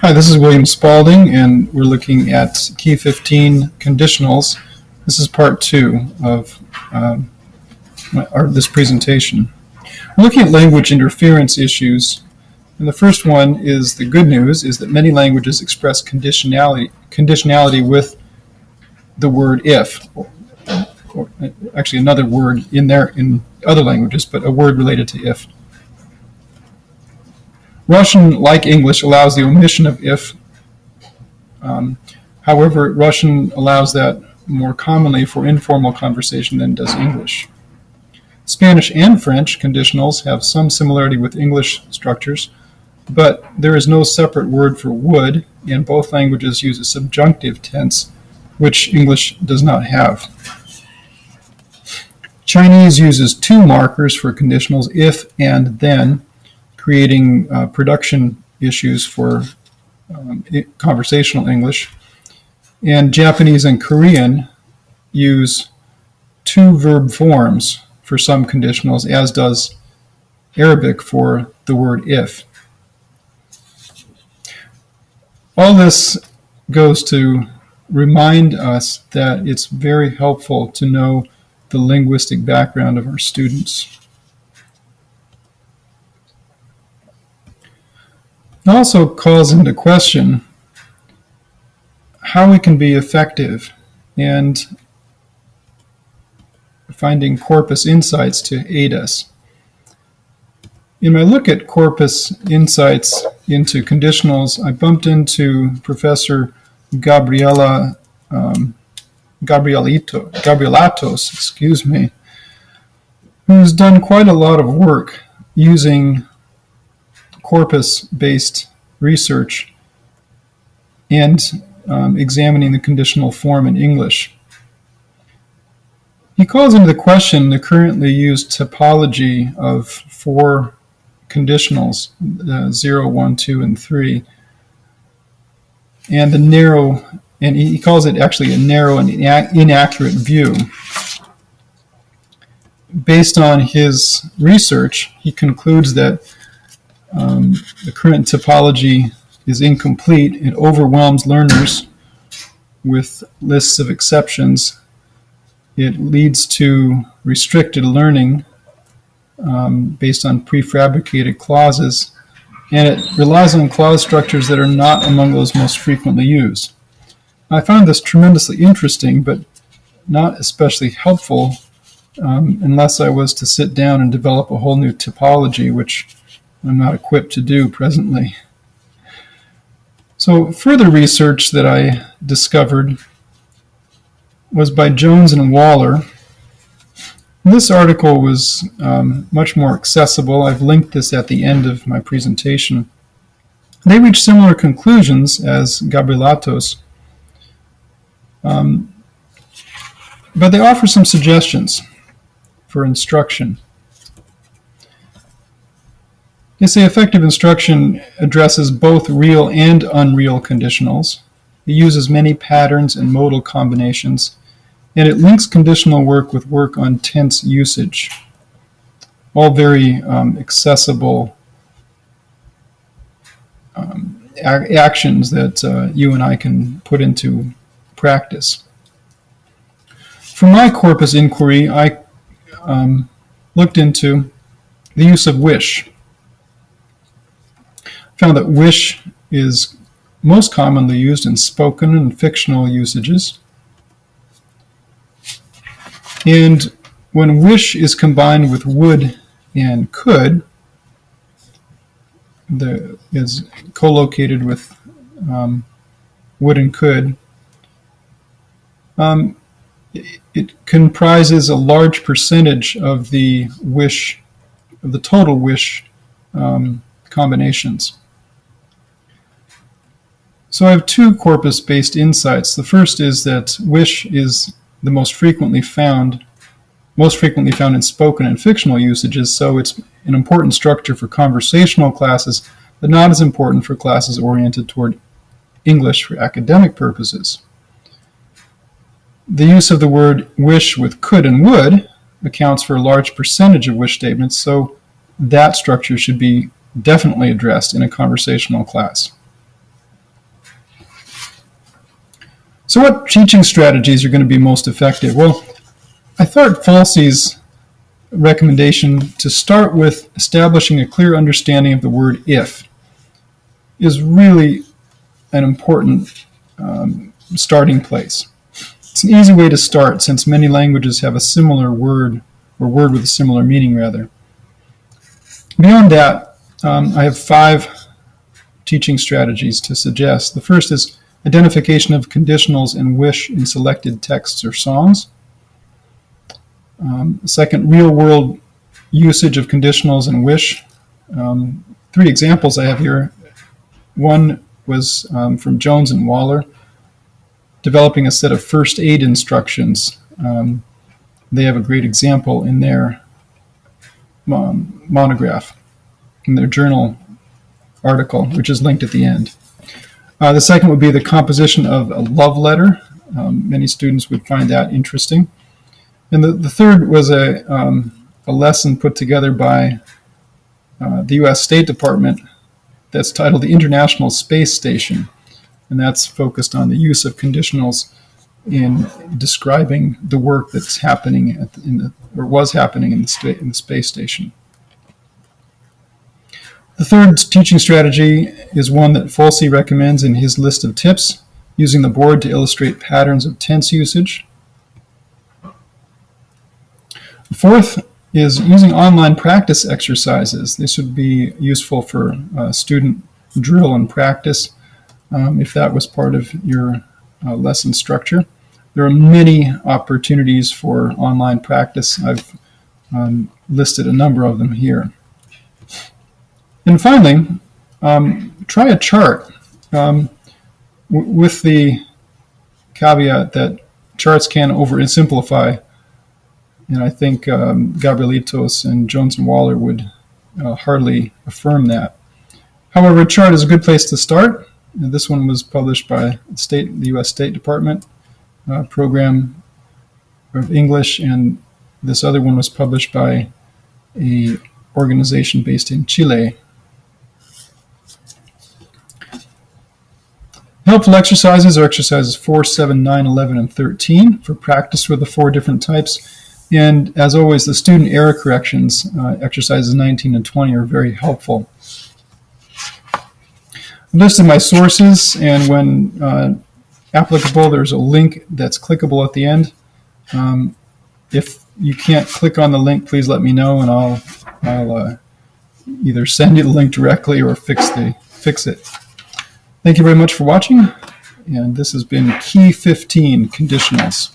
Hi, this is William Spalding, and we're looking at Key 15 Conditionals. This is part 2 of this presentation. We're looking at language interference issues, and the first one is the good news, is that many languages express conditionality with the word if, or actually another word in there in other languages, but a word related to if. Russian, like English, allows the omission of if. However, Russian allows that more commonly for informal conversation than does English. Spanish and French conditionals have some similarity with English structures, but there is no separate word for would, and both languages use a subjunctive tense, which English does not have. Chinese uses two markers for conditionals, if and then, creating production issues for conversational English. And Japanese and Korean use two verb forms for some conditionals, as does Arabic for the word if. All this goes to remind us that it's very helpful to know the linguistic background of our students. It also calls into question how we can be effective and finding corpus insights to aid us. In my look at corpus insights into conditionals, I bumped into Professor Gabrielatos, who's done quite a lot of work using corpus-based research and examining the conditional form in English. He calls into question the currently used typology of four conditionals, 0, 1, 2, and 3, and he calls it actually a narrow and inaccurate view. Based on his research, he concludes that the current typology is incomplete. It overwhelms learners with lists of exceptions. It leads to restricted learning based on prefabricated clauses, and it relies on clause structures that are not among those most frequently used. I found this tremendously interesting, but not especially helpful unless I was to sit down and develop a whole new typology, which I'm not equipped to do presently. So further research that I discovered was by Jones and Waller. This article was much more accessible. I've linked this at the end of my presentation. They reach similar conclusions as Gabrielatos, but they offer some suggestions for instruction. They say effective instruction addresses both real and unreal conditionals. It uses many patterns and modal combinations, and it links conditional work with work on tense usage. All very accessible actions that you and I can put into practice. For my corpus inquiry, I looked into the use of wish. Found that wish is most commonly used in spoken and fictional usages. And when wish is combined with would and could, is co-located with would and could, it comprises a large percentage of the wish, of the total wish combinations. So I have two corpus-based insights. The first is that wish is the most frequently found in spoken and fictional usages, so it's an important structure for conversational classes, but not as important for classes oriented toward English for academic purposes. The use of the word wish with could and would accounts for a large percentage of wish statements, so that structure should be definitely addressed in a conversational class. So what teaching strategies are going to be most effective? Well, I thought Falsey's recommendation to start with establishing a clear understanding of the word if is really an important starting place. It's an easy way to start since many languages have a similar word, or word with a similar meaning rather. Beyond that, I have 5 teaching strategies to suggest. The first is identification of conditionals and wish in selected texts or songs. Second, real-world usage of conditionals and wish. 3 examples I have here. One was from Jones and Waller, developing a set of first aid instructions. They have a great example in their monograph, in their journal article, which is linked at the end. The second would be the composition of a love letter. Many students would find that interesting. And the third was a lesson put together by the U.S. State Department that's titled the International Space Station, and that's focused on the use of conditionals in describing the work that's happening was happening in the space station. The third teaching strategy is one that Falsey recommends in his list of tips, using the board to illustrate patterns of tense usage. The fourth is using online practice exercises. This would be useful for student drill and practice if that was part of your lesson structure. There are many opportunities for online practice. I've listed a number of them here. And finally, try a chart with the caveat that charts can oversimplify. And I think Gabrielitos and Jones and Waller would hardly affirm that. However, a chart is a good place to start. And this one was published by the U.S. State Department Program of English, and this other one was published by an organization based in Chile. Helpful exercises are exercises 4, 7, 9, 11, and 13 for practice with the 4 different types. And as always, the student error corrections, exercises 19 and 20, are very helpful. I've listed my sources, and when applicable, there's a link that's clickable at the end. If you can't click on the link, please let me know, and I'll either send you the link directly or fix it. Thank you very much for watching, and this has been Key 15, Conditionals.